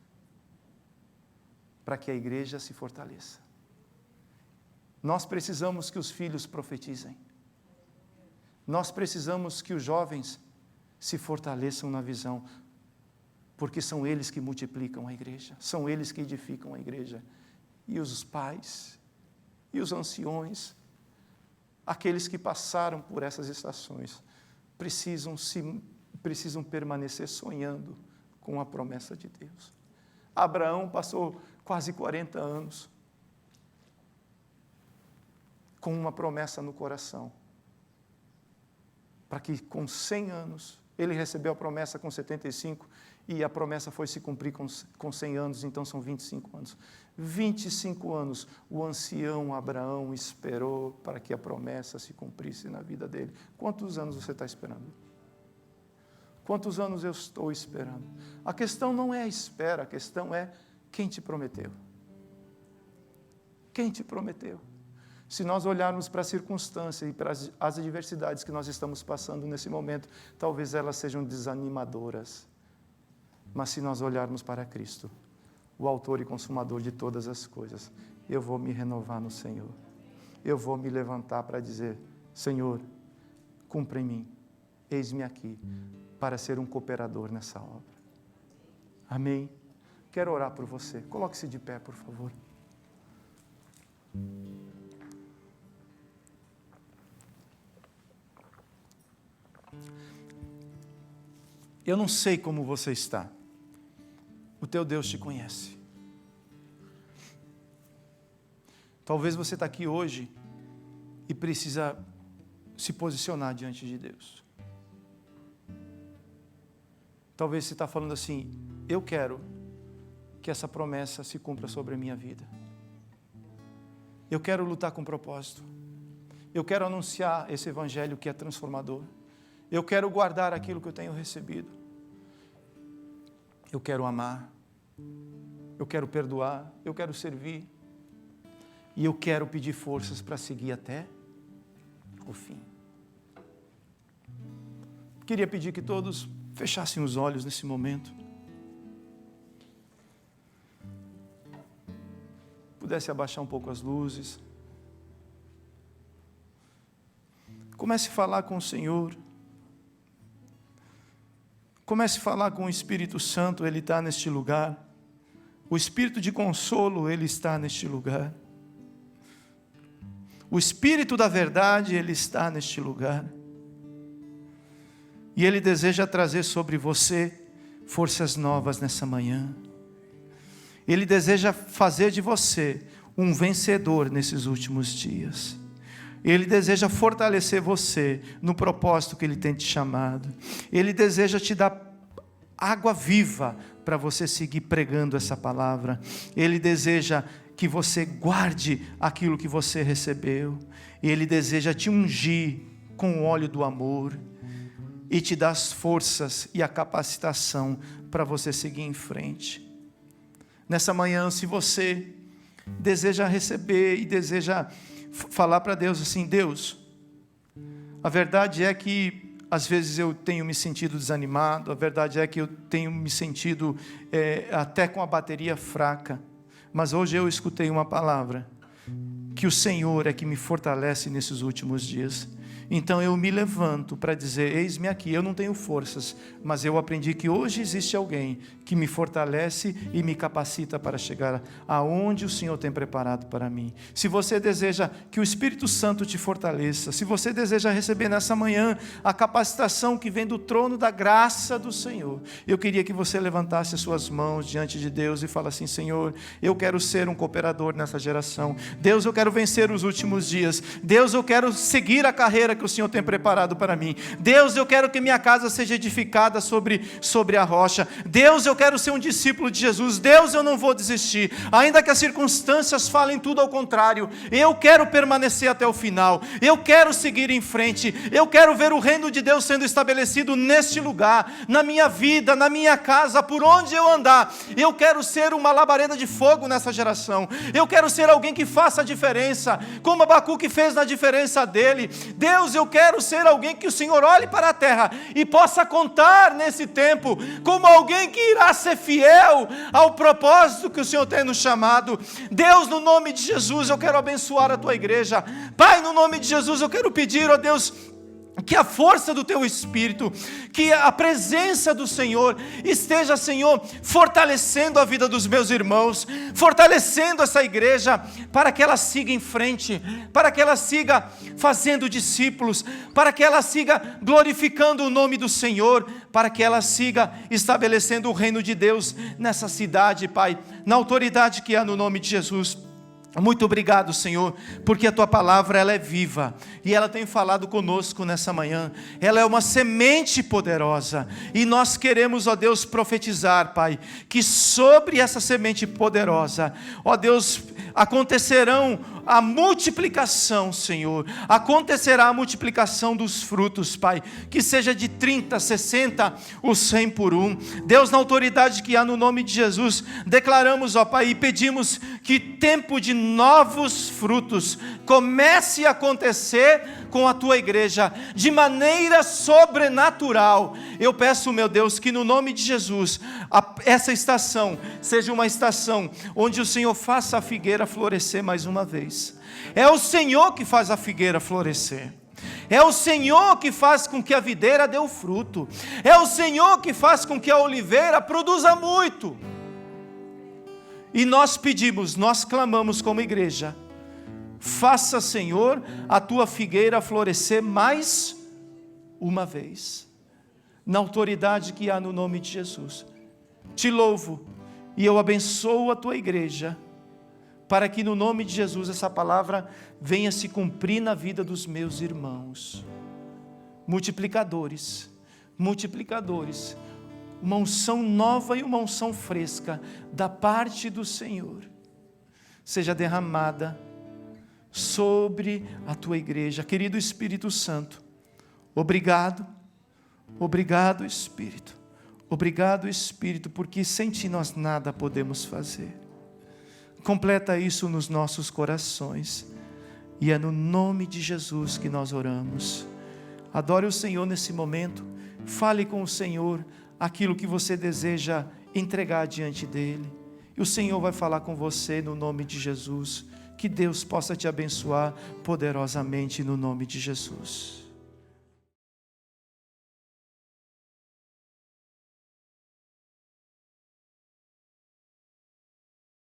para que a igreja se fortaleça. Nós precisamos que os filhos profetizem. Nós precisamos que os jovens se fortaleçam na visão, porque são eles que multiplicam a igreja, são eles que edificam a igreja. E os pais, e os anciões, aqueles que passaram por essas estações, precisam permanecer sonhando com a promessa de Deus. Abraão passou quase 40 anos com uma promessa no coração, para que com 100 anos, ele recebeu a promessa com 75, e a promessa foi se cumprir com 100 anos, então são 25 anos. 25 anos, o ancião Abraão esperou para que a promessa se cumprisse na vida dele. Quantos anos você está esperando? Quantos anos eu estou esperando? A questão não é a espera, a questão é quem te prometeu. Quem te prometeu? Se nós olharmos para a circunstância e para as adversidades que nós estamos passando nesse momento, talvez elas sejam desanimadoras. Mas se nós olharmos para Cristo, o autor e consumador de todas as coisas, eu vou me renovar no Senhor. Eu vou me levantar para dizer, Senhor, cumpra em mim, eis-me aqui, para ser um cooperador nessa obra. Amém? Quero orar por você. Coloque-se de pé, por favor. Eu não sei como você está. O teu Deus te conhece. Talvez você está aqui hoje e precisa se posicionar diante de Deus. Talvez você está falando assim, eu quero que essa promessa se cumpra sobre a minha vida. Eu quero lutar com propósito. Eu quero anunciar esse evangelho que é transformador. Eu quero guardar aquilo que eu tenho recebido. Eu quero amar. Eu quero perdoar. Eu quero servir. E eu quero pedir forças para seguir até o fim. Queria pedir que todos fechassem os olhos nesse momento. Pudesse abaixar um pouco as luzes. Comece a falar com o Senhor. Comece a falar com o Espírito Santo, Ele está neste lugar. O Espírito de consolo, Ele está neste lugar. O Espírito da verdade, Ele está neste lugar. E Ele deseja trazer sobre você forças novas nessa manhã. Ele deseja fazer de você um vencedor nesses últimos dias. Ele deseja fortalecer você no propósito que Ele tem te chamado. Ele deseja te dar água viva para você seguir pregando essa palavra. Ele deseja que você guarde aquilo que você recebeu. Ele deseja te ungir com o óleo do amor e te dar as forças e a capacitação para você seguir em frente. Nessa manhã, se você deseja receber e deseja falar para Deus assim, Deus, a verdade é que às vezes eu tenho me sentido desanimado, a verdade é que eu tenho me sentido até com a bateria fraca, mas hoje eu escutei uma palavra, que o Senhor é que me fortalece nesses últimos dias. Então eu me levanto para dizer, eis-me aqui, eu não tenho forças, mas eu aprendi que hoje existe alguém que me fortalece e me capacita para chegar aonde o Senhor tem preparado para mim. Se você deseja que o Espírito Santo te fortaleça, se você deseja receber nessa manhã a capacitação que vem do trono da graça do Senhor, eu queria que você levantasse as suas mãos diante de Deus e falasse assim, Senhor, eu quero ser um cooperador nessa geração. Deus, eu quero vencer os últimos dias. Deus, eu quero seguir a carreira financeira que o Senhor tem preparado para mim. Deus, eu quero que minha casa seja edificada sobre a rocha. Deus, eu quero ser um discípulo de Jesus. Deus, eu não vou desistir, ainda que as circunstâncias falem tudo ao contrário. Eu quero permanecer até o final. Eu quero seguir em frente. Eu quero ver o reino de Deus sendo estabelecido neste lugar, na minha vida, na minha casa, por onde eu andar. Eu quero ser uma labareda de fogo nessa geração. Eu quero ser alguém que faça a diferença, como Abacuque fez na diferença dele. Deus, eu quero ser alguém que o Senhor olhe para a terra e possa contar nesse tempo como alguém que irá ser fiel ao propósito que o Senhor tem nos chamado. Deus, no nome de Jesus, eu quero abençoar a tua igreja. Pai, no nome de Jesus, eu quero pedir, ó Deus, que a força do Teu Espírito, que a presença do Senhor esteja, Senhor, fortalecendo a vida dos meus irmãos, fortalecendo essa igreja, para que ela siga em frente, para que ela siga fazendo discípulos, para que ela siga glorificando o nome do Senhor, para que ela siga estabelecendo o reino de Deus nessa cidade, Pai, na autoridade que há no nome de Jesus. Muito obrigado, Senhor, porque a Tua palavra ela é viva e ela tem falado conosco nessa manhã. Ela é uma semente poderosa e nós queremos, ó Deus, profetizar, Pai, que sobre essa semente poderosa, ó Deus, acontecerão a multiplicação, Senhor, acontecerá a multiplicação dos frutos, Pai, que seja de 30, 60 ou 100 por um. Deus, na autoridade que há no nome de Jesus, declaramos, ó Pai, e pedimos que tempo de novos frutos comece a acontecer com a Tua igreja, de maneira sobrenatural. Eu peço, meu Deus, que no nome de Jesus, essa estação seja uma estação onde o Senhor faça a figueira florescer mais uma vez. É o Senhor que faz a figueira florescer. É o Senhor que faz com que a videira dê o fruto. É o Senhor que faz com que a oliveira produza muito. E nós pedimos, nós clamamos como igreja: faça, Senhor, a Tua figueira florescer mais uma vez, na autoridade que há no nome de Jesus. Te louvo e eu abençoo a Tua igreja, para que no nome de Jesus essa palavra venha se cumprir na vida dos meus irmãos. Multiplicadores, multiplicadores, uma unção nova e uma unção fresca da parte do Senhor seja derramada sobre a Tua igreja. Querido Espírito Santo, obrigado, obrigado Espírito, obrigado Espírito, porque sem Ti nós nada podemos fazer. Completa isso nos nossos corações, e é no nome de Jesus que nós oramos. Adore o Senhor nesse momento, fale com o Senhor aquilo que você deseja entregar diante dEle, e o Senhor vai falar com você no nome de Jesus. Que Deus possa te abençoar poderosamente no nome de Jesus.